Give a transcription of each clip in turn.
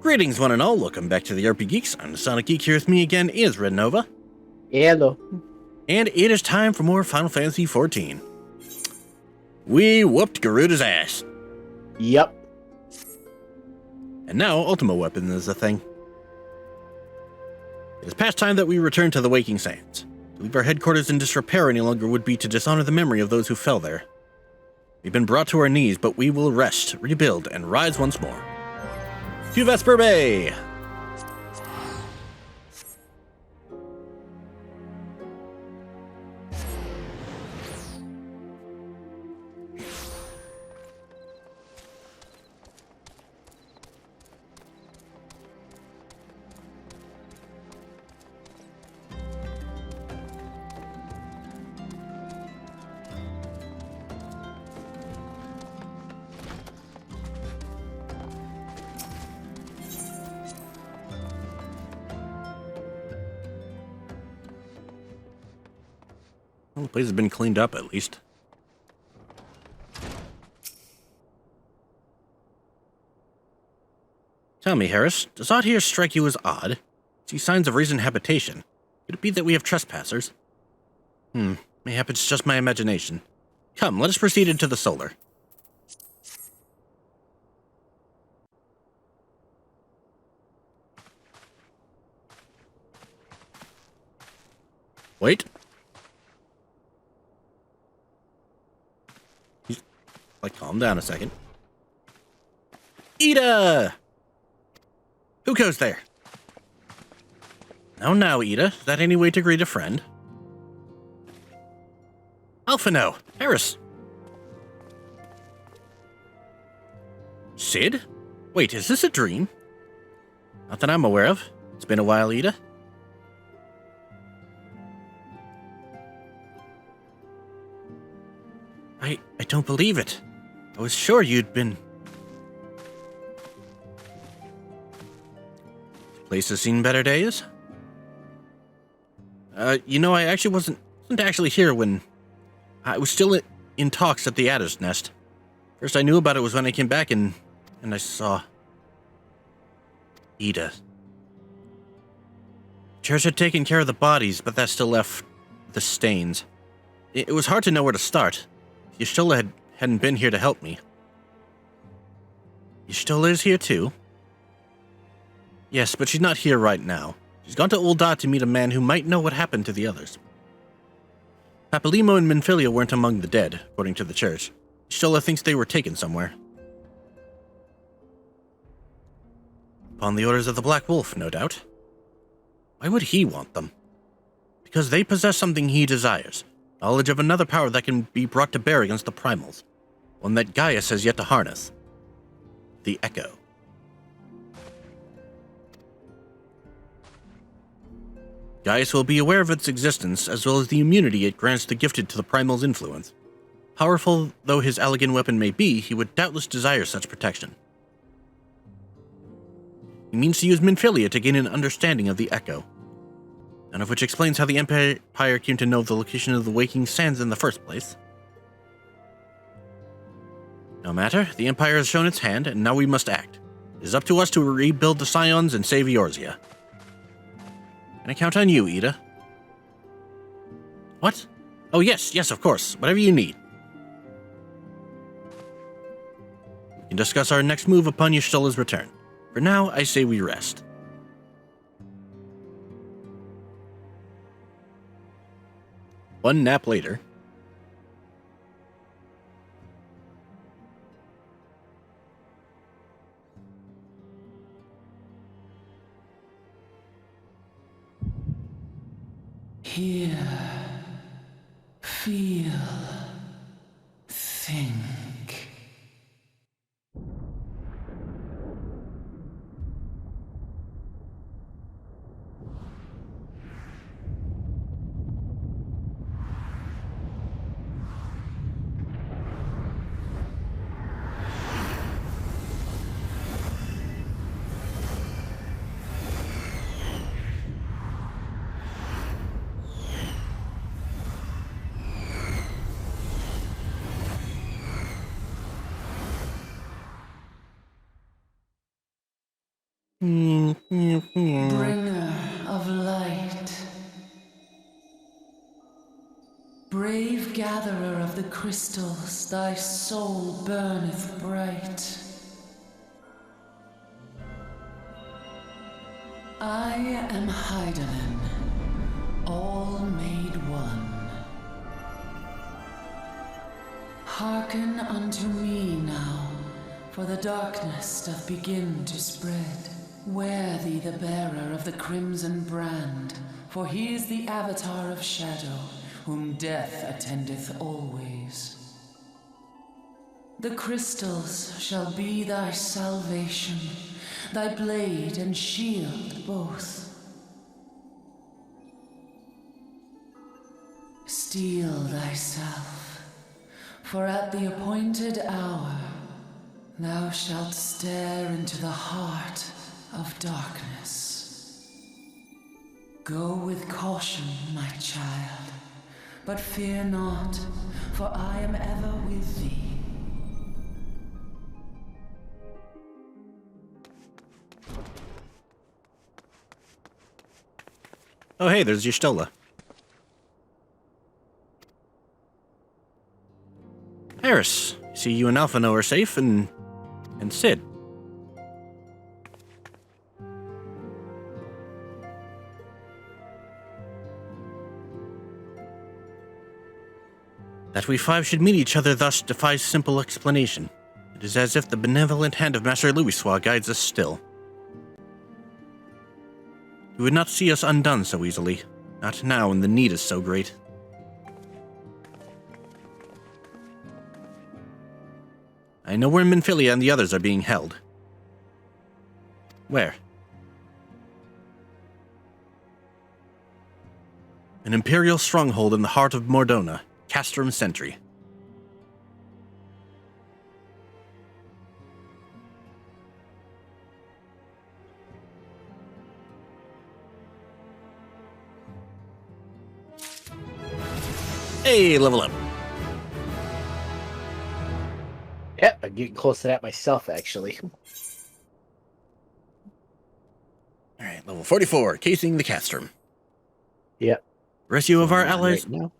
Greetings, one and all. Welcome back to the RP Geeks. I'm the Sonic Geek. Here with me again is Red Nova. Hello. And it is time for more Final Fantasy XIV. We whooped Garuda's ass. Yep. And now Ultima Weapon is a thing. It is past time that we return to the Waking Sands. To leave our headquarters in disrepair any longer would be to dishonor the memory of those who fell there. We've been brought to our knees, but we will rest, rebuild, and rise once more. To Vesper Bay! Well, the place has been cleaned up, at least. Tell me, Harris, does aught here strike you as odd? See signs of recent habitation. Could it be that we have trespassers? Mayhap it's just my imagination. Come, let us proceed into the solar. Wait. Calm down a second. Ida! Who goes there? Now, Ida. Is that any way to greet a friend? Alphino! Harris! Sid? Wait, is this a dream? Not that I'm aware of. It's been a while, Ida. I don't believe it. I was sure you'd been... This place has seen better days. I actually wasn't actually here when... I was still in talks at the Adder's Nest. First I knew about it was when I came back and I saw... Ida. Church had taken care of the bodies, but that still left the stains. It was hard to know where to start. Y'shtola hadn't been here to help me. Y'shtola is here too? Yes, but she's not here right now. She's gone to Ul'dah to meet a man who might know what happened to the others. Papalymo and Minfilia weren't among the dead, according to the church. Y'shtola thinks they were taken somewhere. Upon the orders of the Black Wolf, no doubt. Why would he want them? Because they possess something he desires. Knowledge of another power that can be brought to bear against the primals. One that Gaius has yet to harness. The Echo. Gaius will be aware of its existence, as well as the immunity it grants the gifted to the primal's influence. Powerful though his elegant weapon may be, he would doubtless desire such protection. He means to use Minfilia to gain an understanding of the Echo. None of which explains how the Empire came to know the location of the Waking Sands in the first place. No matter, the Empire has shown its hand, and now we must act. It is up to us to rebuild the Scions and save Eorzea. Can I count on you, Ida? What? Oh yes, of course. Whatever you need. We can discuss our next move upon Y'shtola's return. For now, I say we rest. One nap later. Hear, feel, think. Bringer of light. Brave gatherer of the crystals, thy soul burneth bright. I am Hydaelyn, all made one. Hearken unto me now, for the darkness doth begin to spread. Wear thee the bearer of the crimson brand, for he is the avatar of shadow, whom death attendeth always. The crystals shall be thy salvation, thy blade and shield both. Steel thyself, for at the appointed hour thou shalt stare into the heart of darkness. Go with caution, my child, but fear not, for I am ever with thee. Oh, hey, there's Y'shtola. Harris, see you and Alphino are safe, and Sid. That we five should meet each other thus defies simple explanation. It is as if the benevolent hand of Master Louisoix guides us still. He would not see us undone so easily, not now when the need is so great. I know where Minfilia and the others are being held. Where? An Imperial stronghold in the heart of Mordona, Castrum Sentry. Hey, level up. Yep, I'm getting close to that myself, actually. Alright, level 44, casing the Castrum. Yep. Rescue of our allies. Right now.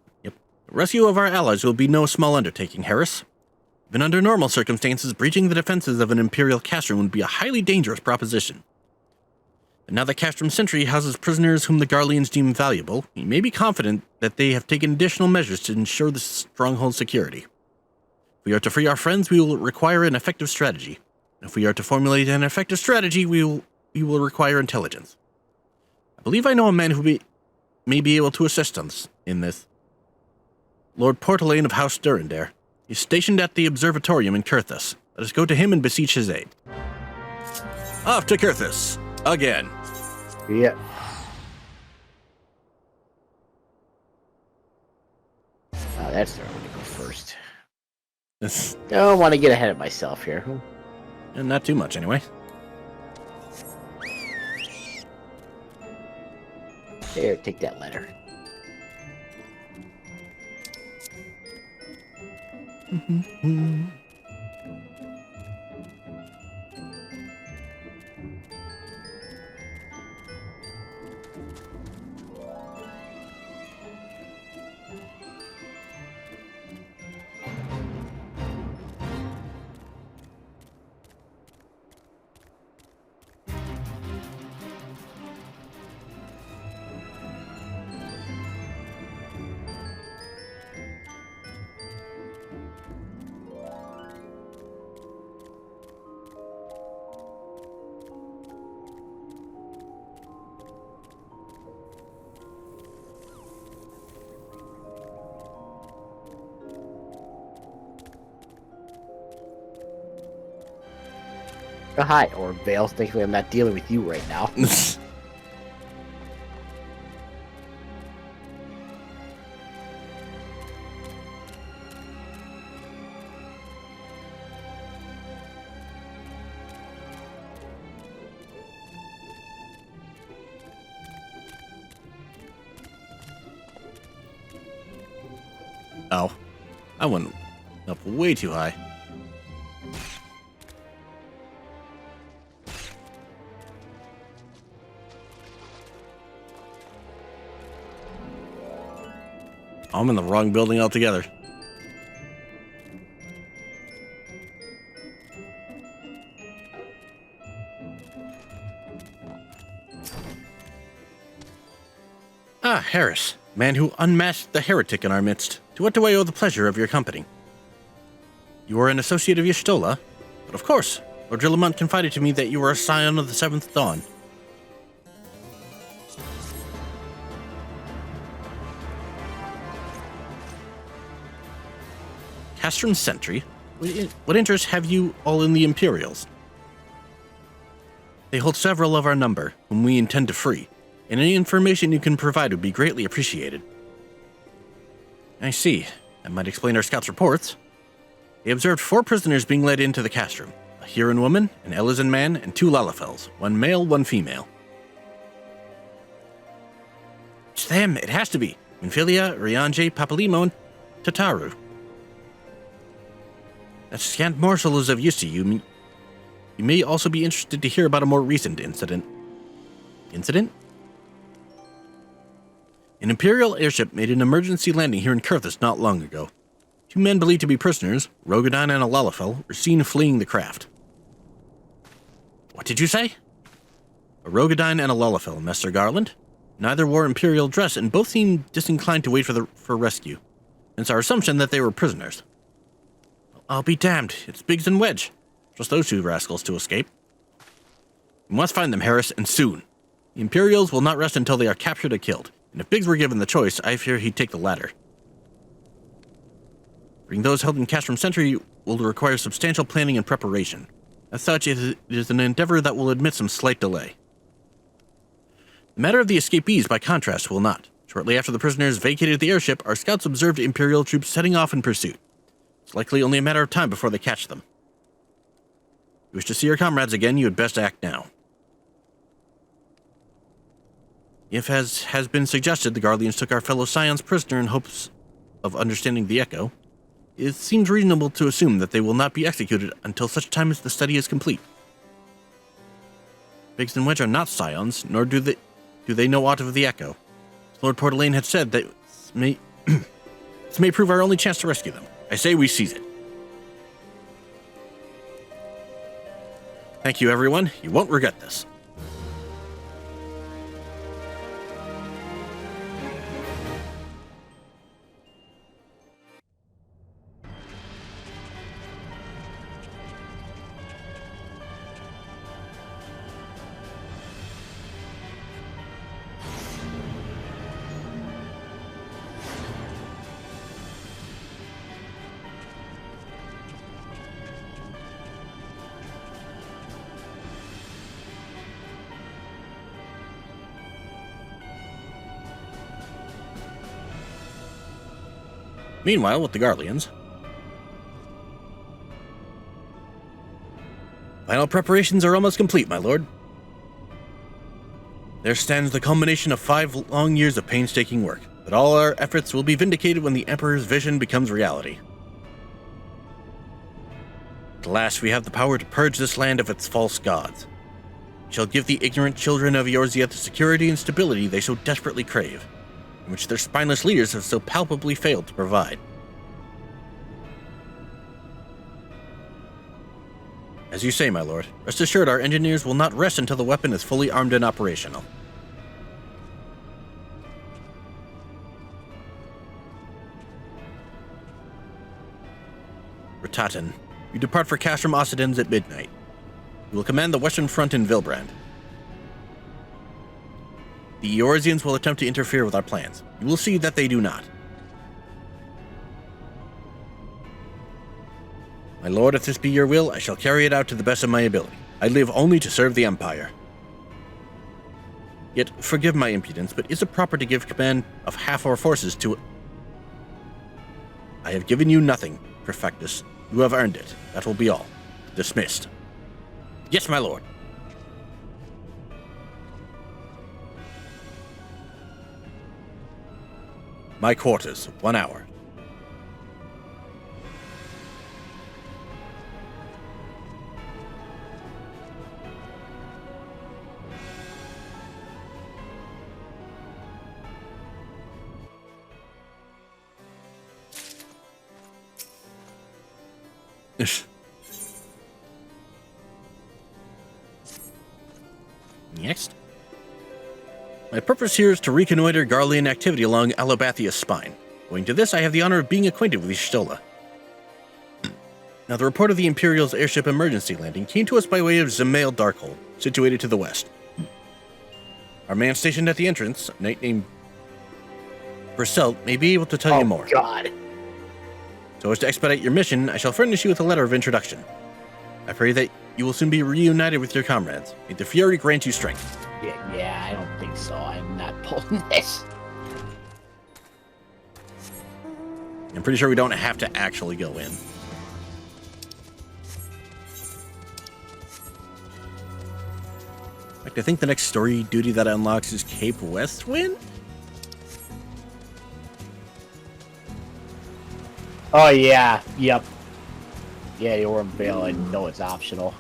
Rescue of our allies will be no small undertaking, Harris. Even under normal circumstances, breaching the defenses of an Imperial Castrum would be a highly dangerous proposition. But now that Castrum Sentry houses prisoners whom the Garleans deem valuable, we may be confident that they have taken additional measures to ensure the stronghold's security. If we are to free our friends, we will require an effective strategy. If we are to formulate an effective strategy, we will require intelligence. I believe I know a man who may be able to assist us in this. Lord Portelaine of House Durandare. He's stationed at the Observatorium in Kurthus. Let us go to him and beseech his aid. Off to Kurthus! Again. Yep. Oh, that's where I'm going to go first. Don't want to get ahead of myself here. And not too much, anyway. Here, take that letter. Oh, hi, Orb Vale. Thankfully, I'm not dealing with you right now. Oh. I went up way too high. I'm in the wrong building altogether. Ah, Harris, man who unmasked the heretic in our midst. To what do I owe the pleasure of your company? You are an associate of Y'shtola? But of course, Lord Drillamont confided to me that you were a scion of the Seventh Dawn. Castrum Sentry? What interest have you all in the Imperials? They hold several of our number, whom we intend to free, and any information you can provide would be greatly appreciated. I see. That might explain our scouts' reports. They observed 4 prisoners being led into the castrum. A Huron woman, an Elysian man, and 2 Lalafels. 1 male, 1 female. It's them, it has to be. Minfilia, Rianje, Papalimo, and Tataru. That scant morsel is of use to you. You may also be interested to hear about a more recent incident. Incident? An Imperial airship made an emergency landing here in Kurthus not long ago. 2 men believed to be prisoners, Rogadon and a Lalafel, were seen fleeing the craft. What did you say? A Rogadon and a Lalafel, Master Garland. Neither wore Imperial dress and both seemed disinclined to wait for rescue. It's our assumption that they were prisoners. I'll be damned, it's Biggs and Wedge. Trust those 2 rascals to escape. We must find them, Harris, and soon. The Imperials will not rest until they are captured or killed, and if Biggs were given the choice, I fear he'd take the latter. Bringing those held in Castrum Sentry will require substantial planning and preparation. As such, it is an endeavor that will admit some slight delay. The matter of the escapees, by contrast, will not. Shortly after the prisoners vacated the airship, our scouts observed Imperial troops setting off in pursuit. It's likely only a matter of time before they catch them. If you wish to see your comrades again, you had best act now. If, as has been suggested, the Guardians took our fellow Scions prisoner in hopes of understanding the Echo, it seems reasonable to assume that they will not be executed until such time as the study is complete. Biggs and Wedge are not Scions, nor do they know aught of the Echo. As Lord Portalaine had said, that this may prove our only chance to rescue them. I say we seize it. Thank you, everyone. You won't regret this. Meanwhile, with the Garleans, final preparations are almost complete, my lord. There stands the culmination of 5 long years of painstaking work, but all our efforts will be vindicated when the Emperor's vision becomes reality. At last we have the power to purge this land of its false gods. We shall give the ignorant children of Eorzea the security and stability they so desperately crave, in which their spineless leaders have so palpably failed to provide. As you say, my lord, rest assured our engineers will not rest until the weapon is fully armed and operational. Ratatan, you depart for Castrum Occidens at midnight. You will command the western front in Vilbrand. The Eorzeans will attempt to interfere with our plans. You will see that they do not. My lord, if this be your will, I shall carry it out to the best of my ability. I live only to serve the Empire. Yet, forgive my impudence, but is it proper to give command of half our forces to... I have given you nothing, Perfectus. You have earned it. That will be all. Dismissed. Yes, my lord. My quarters, 1 hour. Next. My purpose here is to reconnoiter Garlean activity along Alabathia's spine. Owing to this, I have the honor of being acquainted with Y'shtola. Now, the report of the Imperial's airship emergency landing came to us by way of Zemail Darkhold, situated to the west. Our man stationed at the entrance, a knight named Brissel, may be able to tell you more. God. So as to expedite your mission, I shall furnish you with a letter of introduction. I pray that you will soon be reunited with your comrades. May the Fury grant you strength. Yeah, I don't think so. I'm not pulling this. I'm pretty sure we don't have to actually go in. In fact, I think the next story duty that unlocks is Cape Westwind? Oh, yeah. Yep. Yeah, the Orem Veil, I know it's optional.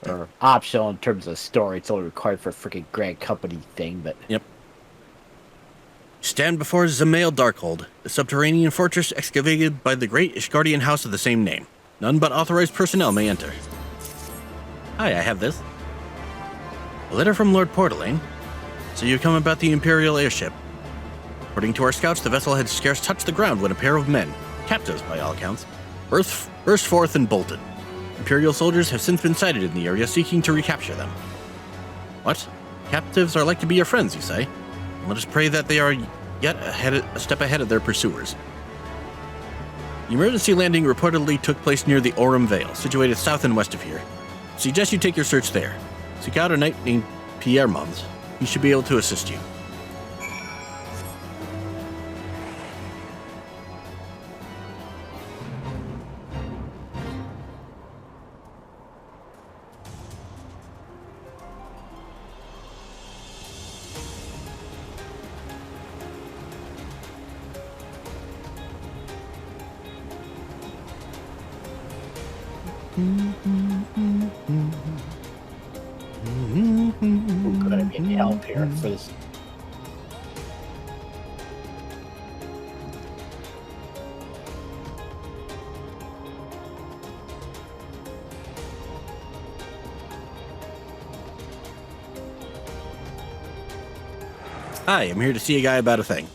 Or optional in terms of story. It's only required for a freaking Grand Company thing, but... Yep. Stand before Zemail Darkhold, the subterranean fortress excavated by the great Ishgardian house of the same name. None but authorized personnel may enter. Hi, I have this. A letter from Lord Portelaine. So you come about the Imperial airship. According to our scouts, the vessel had scarce touched the ground when a pair of men, captives by all accounts, burst forth and bolted. Imperial soldiers have since been sighted in the area seeking to recapture them. What? Captives are like to be your friends, you say? Let us pray that they are yet a step ahead of their pursuers. The emergency landing reportedly took place near the Orem Vale, situated south and west of here. Suggest you take your search there. Seek out a knight named Pierre Mons. He should be able to assist you. We're gonna get help here for this. Hi, I'm here to see a guy about a thing.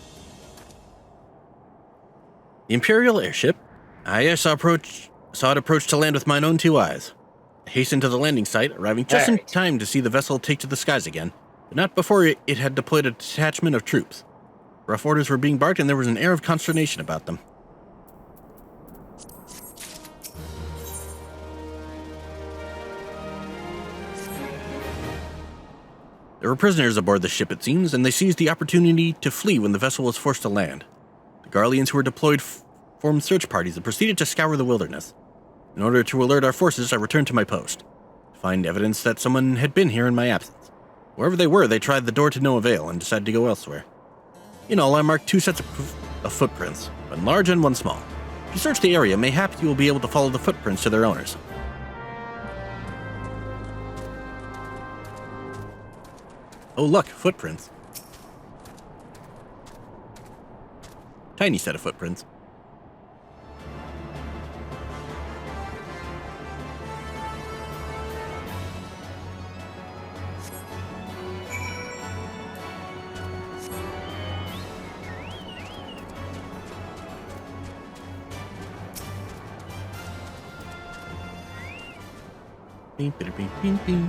The Imperial airship. I saw it approach to land with mine own two eyes. I hastened to the landing site, arriving just in time to see the vessel take to the skies again, but not before it had deployed a detachment of troops. Rough orders were being barked, and there was an air of consternation about them. There were prisoners aboard the ship, it seems, and they seized the opportunity to flee when the vessel was forced to land. The Garleans who were deployed formed search parties and proceeded to scour the wilderness. In order to alert our forces, I returned to my post, to find evidence that someone had been here in my absence. Wherever they were, they tried the door to no avail and decided to go elsewhere. In all, I marked 2 sets of footprints, one large and one small. If you search the area, mayhap you will be able to follow the footprints to their owners. Oh look, footprints. Tiny set of footprints. Beep, beep, beep, beep, beep.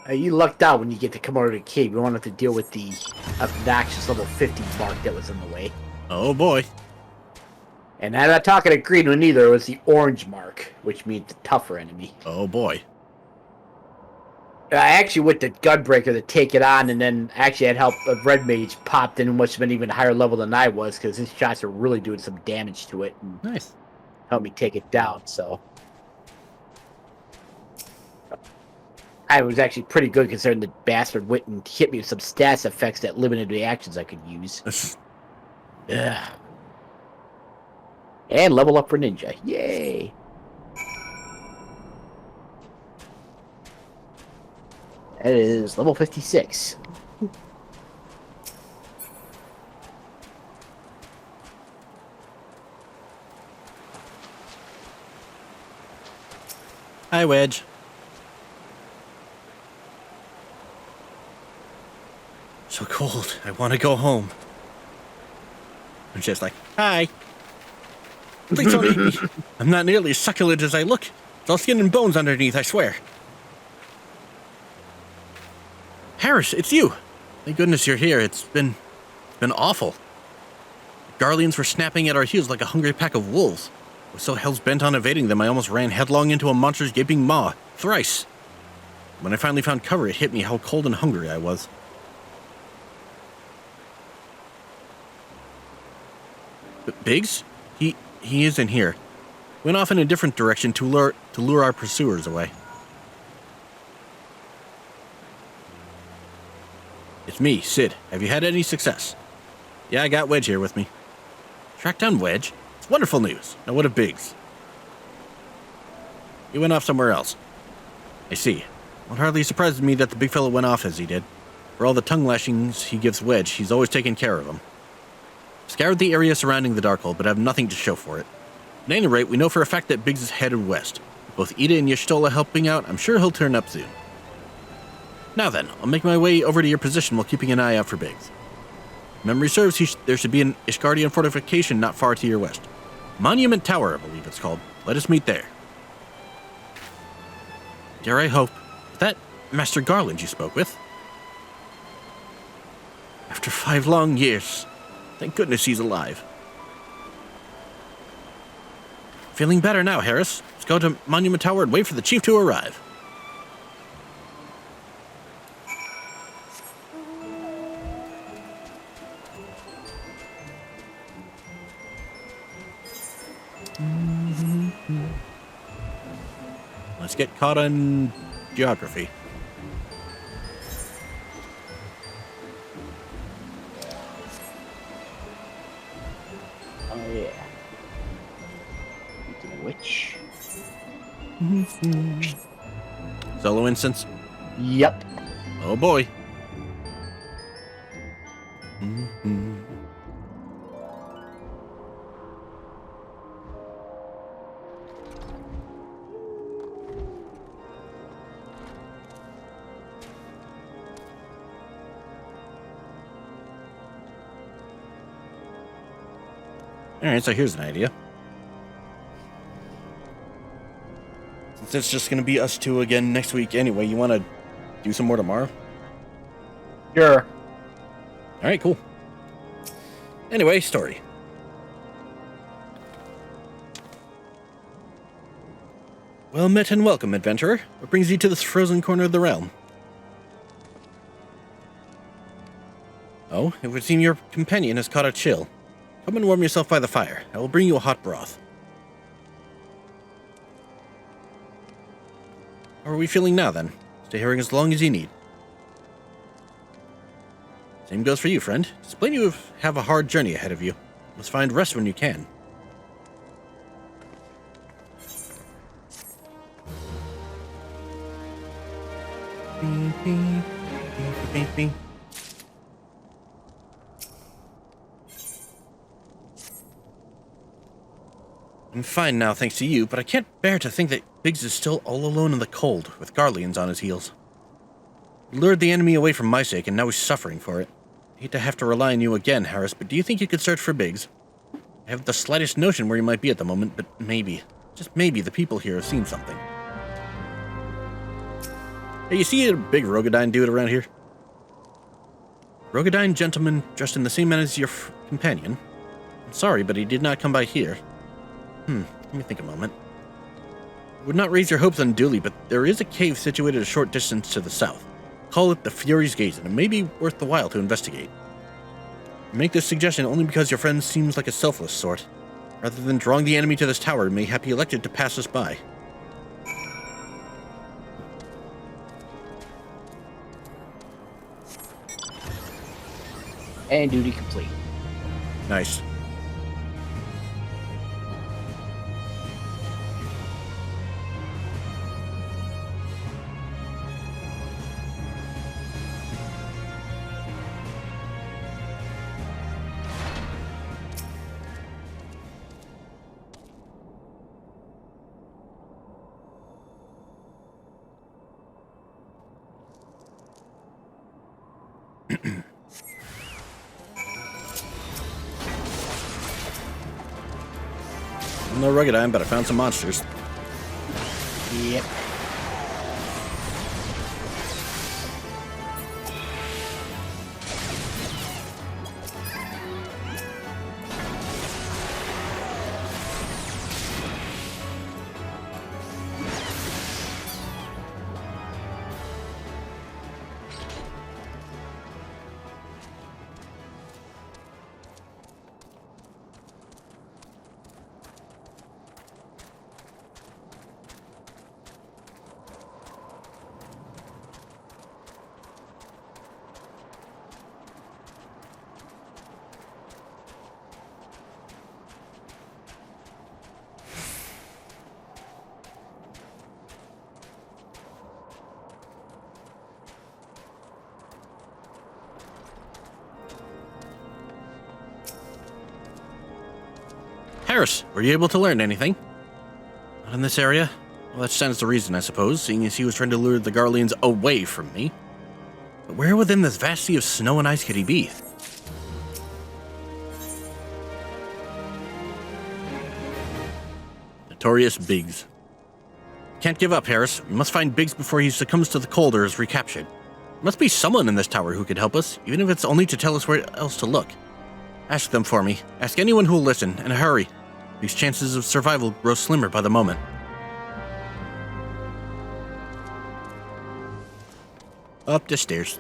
You lucked out when you get to come over to the cave. You won't have to deal with the obnoxious level 50 mark that was in the way. Oh boy. And I'm not talking a green one either. It was the orange mark, which means the tougher enemy. Oh boy. I actually went to Gunbreaker to take it on, and then actually had help. A red mage popped in, and must have been even higher level than I was, because his shots are really doing some damage to it. And Nice. help me take it down. So I was actually pretty good considering the bastard went and hit me with some stats effects that limited the actions I could use. Yeah. And level up for ninja. Yay. That is level 56. Hi, Wedge. So cold. I want to go home. I'm just like, hi. Please don't eat me. I'm not nearly as succulent as I look. It's all skin and bones underneath, I swear. Harris, it's you. Thank goodness you're here. It's been awful. Garleans were snapping at our heels like a hungry pack of wolves. I was so hell-bent on evading them, I almost ran headlong into a monster's gaping maw, thrice. When I finally found cover, it hit me how cold and hungry I was. But Biggs? He isn't here. Went off in a different direction to lure our pursuers away. It's me, Sid. Have you had any success? Yeah, I got Wedge here with me. Tracked down Wedge? It's wonderful news. Now what of Biggs? He went off somewhere else. I see. What hardly surprises me that the big fellow went off as he did. For all the tongue lashings he gives Wedge, he's always taken care of him. Scoured the area surrounding the Darkhold, but have nothing to show for it. At any rate, we know for a fact that Biggs is headed west. With both Ida and Y'shtola helping out, I'm sure he'll turn up soon. Now then, I'll make my way over to your position while keeping an eye out for Biggs. If memory serves, there should be an Ishgardian fortification not far to your west. Monument Tower, I believe it's called. Let us meet there. Dare I hope. Is that Master Garland you spoke with? After 5 long years. Thank goodness he's alive. Feeling better now, Harris. Let's go to Monument Tower and wait for the chief to arrive. Let's get caught on geography. Oh, yeah. Which? Solo instance? Yep. Oh boy. Alright, so here's an idea. Since it's just going to be us two again next week anyway, you want to do some more tomorrow? Sure. Alright, cool. Anyway, story. Well met and welcome, adventurer. What brings you to this frozen corner of the realm? Oh, it would seem your companion has caught a chill. Come and warm yourself by the fire. I will bring you a hot broth. How are we feeling now, then? Stay here as long as you need. Same goes for you, friend. Explain you have a hard journey ahead of you. Must find rest when you can. I'm fine now, thanks to you, but I can't bear to think that Biggs is still all alone in the cold, with Garleans on his heels. He lured the enemy away for my sake, and now he's suffering for it. I hate to have to rely on you again, Harris, but do you think you could search for Biggs? I have the slightest notion where he might be at the moment, but maybe, just maybe, the people here have seen something. Hey, you see a big Rogadine dude around here? Rogadine gentleman dressed in the same manner as your companion? I'm sorry, but he did not come by here. Let me think a moment. Would not raise your hopes unduly, but there is a cave situated a short distance to the south. Call it the Fury's Gate, and it may be worth the while to investigate. I make this suggestion only because your friend seems like a selfless sort. Rather than drawing the enemy to this tower, mayhap he elected to pass us by. And duty complete. Nice. No rugged iron, but I found some monsters. Yep. Harris, were you able to learn anything? Not in this area? Well, that stands to reason, I suppose, seeing as he was trying to lure the Garleans away from me. But where within this vast sea of snow and ice could he be? Notorious Biggs. Can't give up, Harris. We must find Biggs before he succumbs to the cold or is recaptured. There must be someone in this tower who could help us, even if it's only to tell us where else to look. Ask them for me. Ask anyone who will listen, and hurry. These chances of survival grow slimmer by the moment. Up the stairs.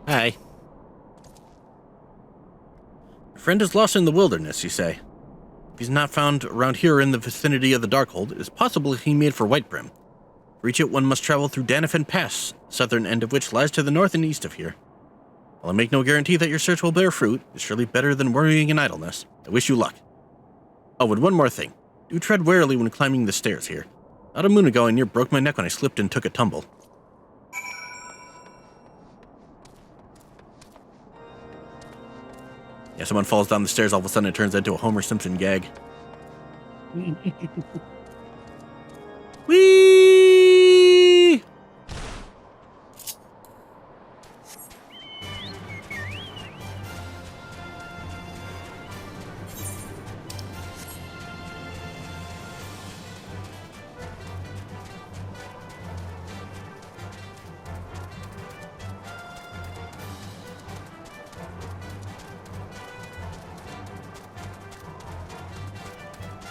Hi. Your friend is lost in the wilderness, you say? If he's not found around here in the vicinity of the Darkhold, it is possible he made for Whitebrim. To reach it, one must travel through Danafin Pass, southern end of which lies to the north and east of here. While I make no guarantee that your search will bear fruit, it's surely better than worrying in idleness. I wish you luck. Oh, and one more thing. Do tread warily when climbing the stairs here. Not a moon ago, I near broke my neck when I slipped and took a tumble. Yeah, someone falls down the stairs, all of a sudden it turns into a Homer Simpson gag. Whee!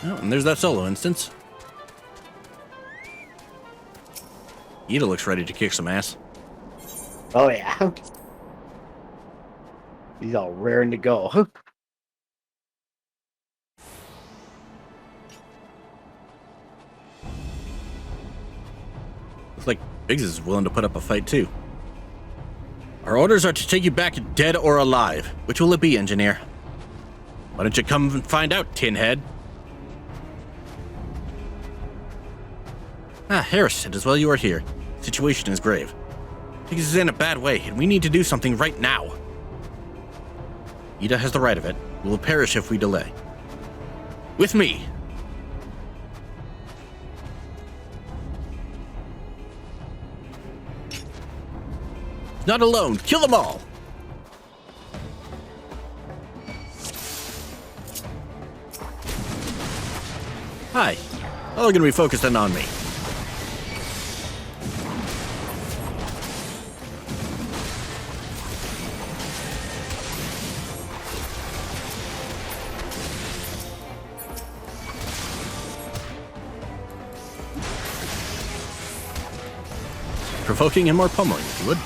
Oh, and there's that solo instance. Ida looks ready to kick some ass. Oh, yeah. He's all raring to go. Looks like Biggs is willing to put up a fight, too. Our orders are to take you back dead or alive. Which will it be, engineer? Why don't you come and find out, tinhead? Ah, Harris, it is well you are here. The situation is grave. Biggs is in a bad way, and we need to do something right now. Ida has the right of it. We will perish if we delay. With me! Not alone! Kill them all! Hi. All gonna be focusing on me. provoking and more pummeling, if you would.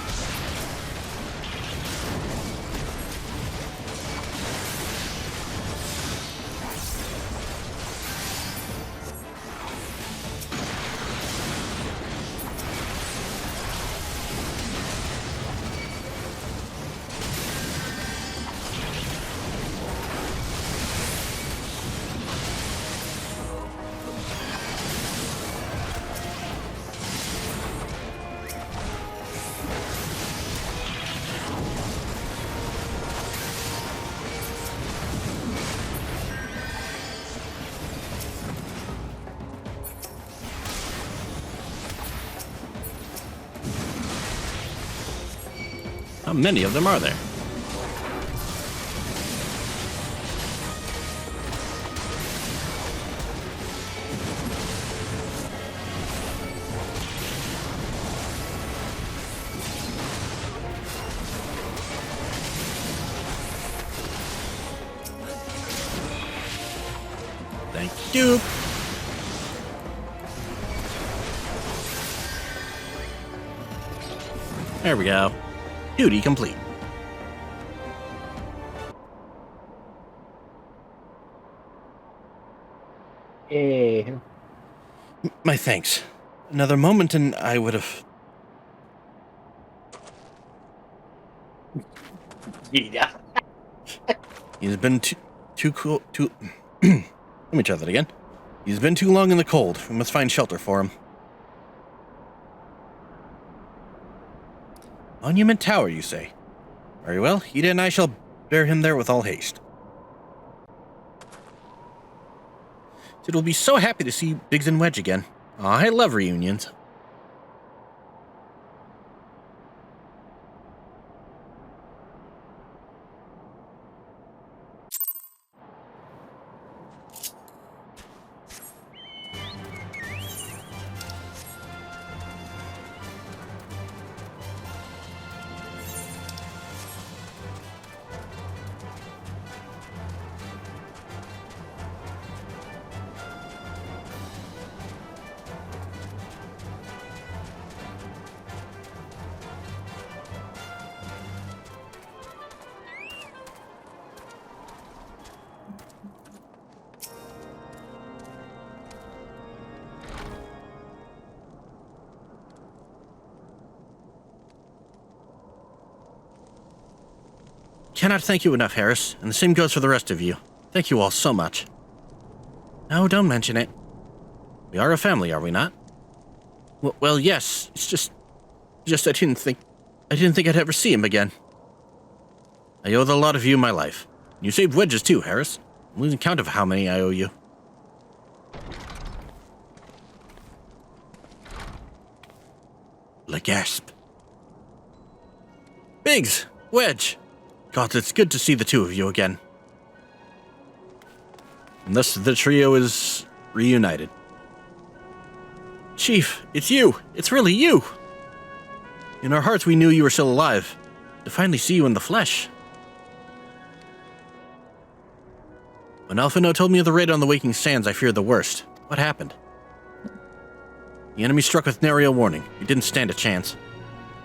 How many of them are there? Thank you. There we go. Duty complete. Eh. My thanks. Another moment and I would have... Yeah. He's been too cool... Let me try that again. He's been too long in the cold. We must find shelter for him. Monument Tower, you say? Very well. Ida and I shall bear him there with all haste. Sid will be so happy to see Biggs and Wedge again. Aw, I love reunions. Cannot thank you enough, Harris, and the same goes for the rest of you. Thank you all so much. No, don't mention it. We are a family, are we not? Well, yes. It's just I didn't think I'd ever see him again. I owe the lot of you my life. You saved Wedges too, Harris. I'm losing count of how many I owe you. La gasp. Biggs! Wedge! God, it's good to see the two of you again. And thus the trio is reunited. Chief, it's you! It's really you! In our hearts we knew you were still alive. To finally see you in the flesh. When Alphino told me of the raid on the Waking Sands, I feared the worst. What happened? The enemy struck with nary a warning. We didn't stand a chance.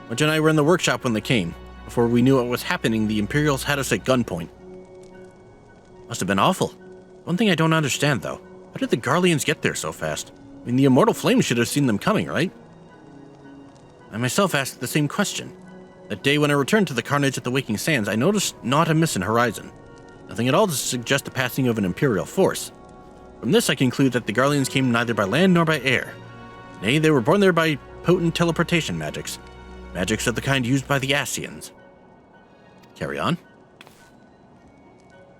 Wedge and I were in the workshop when they came. Before we knew what was happening, the Imperials had us at gunpoint. Must have been awful. One thing I don't understand, though. How did the Garleans get there so fast? I mean, the Immortal Flame should have seen them coming, right? I myself asked the same question. That day when I returned to the carnage at the Waking Sands, I noticed not a missing horizon. Nothing at all to suggest the passing of an Imperial force. From this I conclude that the Garleans came neither by land nor by air. Nay, they were born there by potent teleportation magics. Magics of the kind used by the Ascians. Carry on.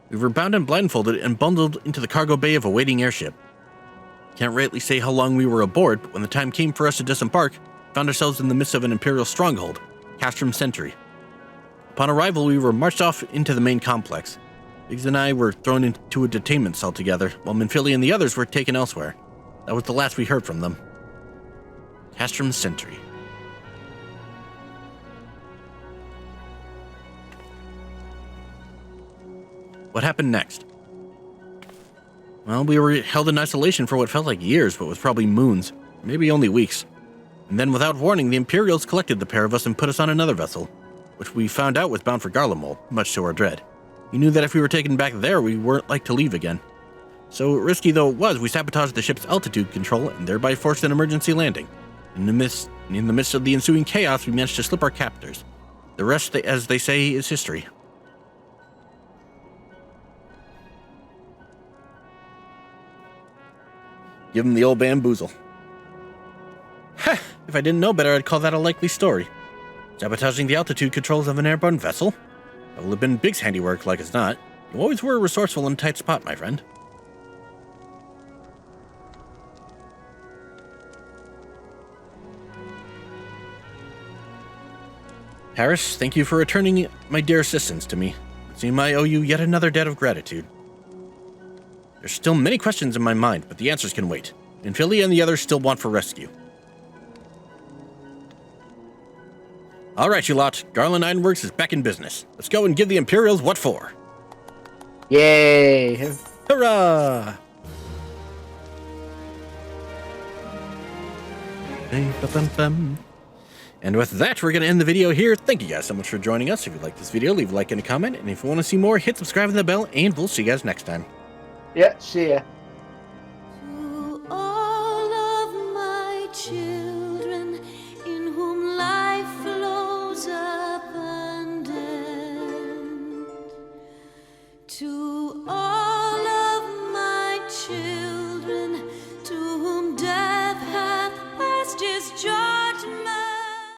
We were bound and blindfolded and bundled into the cargo bay of a waiting airship. Can't rightly say how long we were aboard, but when the time came for us to disembark, found ourselves in the midst of an Imperial stronghold, Castrum Sentry. Upon arrival, we were marched off into the main complex. Biggs and I were thrown into a detainment cell together, while Minfili and the others were taken elsewhere. That was the last we heard from them. Castrum Sentry. What happened next? Well, we were held in isolation for what felt like years, but was probably moons, maybe only weeks. And then without warning, the Imperials collected the pair of us and put us on another vessel, which we found out was bound for Garlemald, much to our dread. We knew that if we were taken back there, we weren't like to leave again. So risky though it was, we sabotaged the ship's altitude control and thereby forced an emergency landing. In the midst of the ensuing chaos, we managed to slip our captors. The rest, as they say, is history. Give him the old bamboozle. Heh, if I didn't know better, I'd call that a likely story. Sabotaging the altitude controls of an airborne vessel? That will have been Big's handiwork, like as not. You always were resourceful in a tight spot, my friend. Harris, thank you for returning my dear assistance to me. It seems I owe you yet another debt of gratitude. There's still many questions in my mind, but the answers can wait. And Philly and the others still want for rescue. All right, you lot. Garland Ironworks is back in business. Let's go and give the Imperials what for. Yay! Hurrah! And with that, we're going to end the video here. Thank you guys so much for joining us. If you like this video, leave a like and a comment. And if you want to see more, hit subscribe and the bell. And we'll see you guys next time. Yeah, see ya. To all of my children in whom life flows abundant, to all